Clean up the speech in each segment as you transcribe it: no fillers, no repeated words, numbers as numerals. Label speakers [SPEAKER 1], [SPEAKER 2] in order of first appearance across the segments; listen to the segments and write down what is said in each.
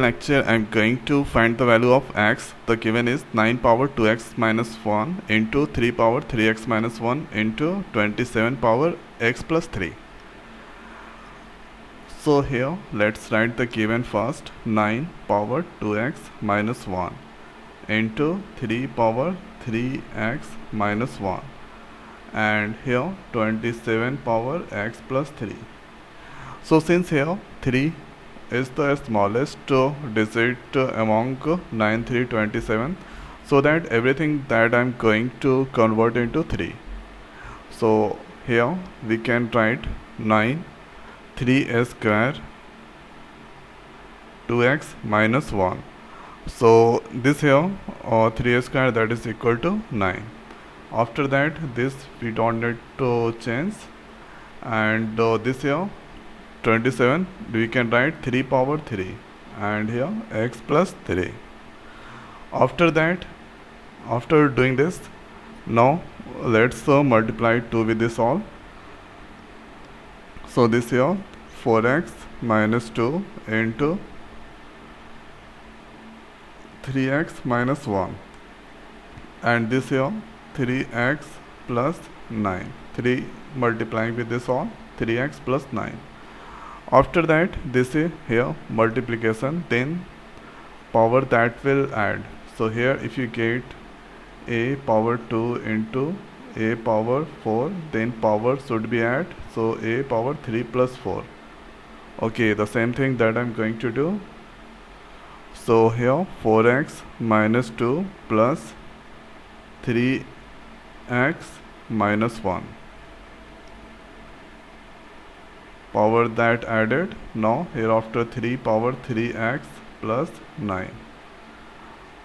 [SPEAKER 1] lecture I'm going to find the value of x. The given is 9 power 2x minus 1 into 3 power 3x minus 1 into 27 power x plus 3. So here let's write the given first. 9 power 2x minus 1 into 3 power 3x minus 1 and here 27 power x plus 3. So since here 3 is the smallest digit among 9, 3, 27, so that everything that I'm going to convert into 3. So here we can write 9 3 square 2x minus 1. So this here 3 square, that is equal to 9. After that this we don't need to change, and this here 27 we can write 3 power 3 and here x plus 3. After that, after doing this, now let's multiply 2 with this all. So this here 4x minus 2 into 3x minus 1 and this here 3x plus 9. 3 multiplying with this all, 3x plus 9. After that this is here multiplication, then power that will add. So here if you get a power 2 into a power 4, then power should be add, so a power 3 plus 4. Okay, the same thing that I'm going to do. So here 4x minus 2 plus 3x minus 1. Power that added. Now here after 3 power 3x plus 9.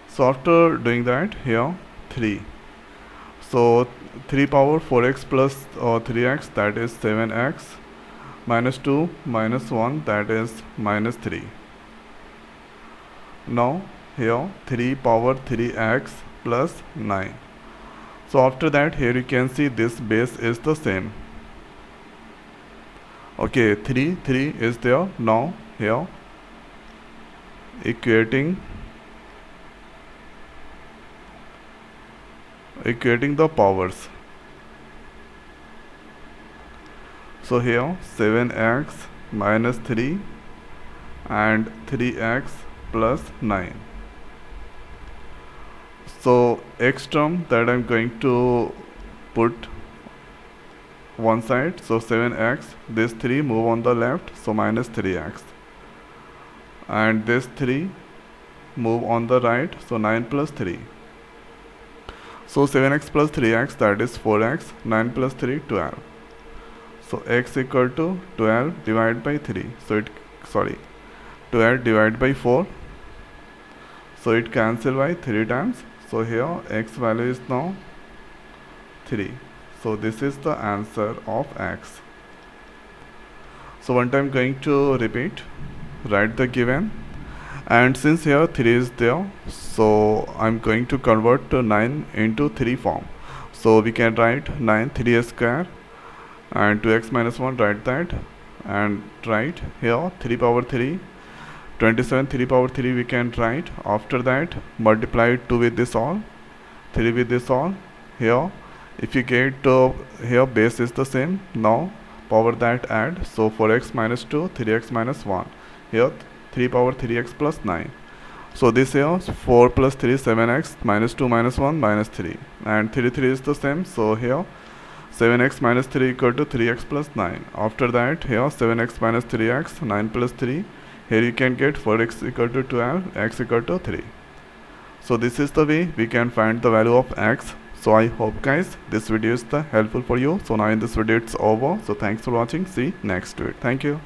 [SPEAKER 1] So after doing that, here 3. So 3 power 4x plus 3x, that is 7x, minus 2 minus 1, that is minus 3. Now here 3 power 3x plus 9. So after that here you can see this base is the same. Okay, 3 is there. Now here equating the powers. So here 7x minus 3 and 3x plus 9. So x term that I'm going to put one side, so 7x, this 3 move on the left, so minus 3x, and this 3 move on the right, so 9 plus 3. So 7x plus 3x, that is 4x, 9 plus 3 12. So x equal to 12 divided by 3, so 12 divided by 4, so it cancel by 3 times. So here x value is now 3. So this is the answer of x. So one time going to repeat, write the given, and since here 3 is there, so I'm going to convert to 9 into 3 form. So we can write 9 3 square and 2x minus 1, write that, and write here 3 power 3, 27 3 power 3 we can write. After that multiply 2 with this all, 3 with this all. Here if you get here base is the same, now power that add, so 4x minus 2, 3x minus 1, here 3 power 3x plus 9. So this here 4 plus 3 7x, minus 2 minus 1 minus 3, and 3 is the same, so here 7x minus 3 equal to 3x plus 9. After that here 7x minus 3x, 9 plus 3, here you can get 4x equal to 12, x equal to 3. So this is the way we can find the value of x. So I hope guys this video is helpful for you. So now in this video it's over. So thanks for watching. See you next week. Thank you.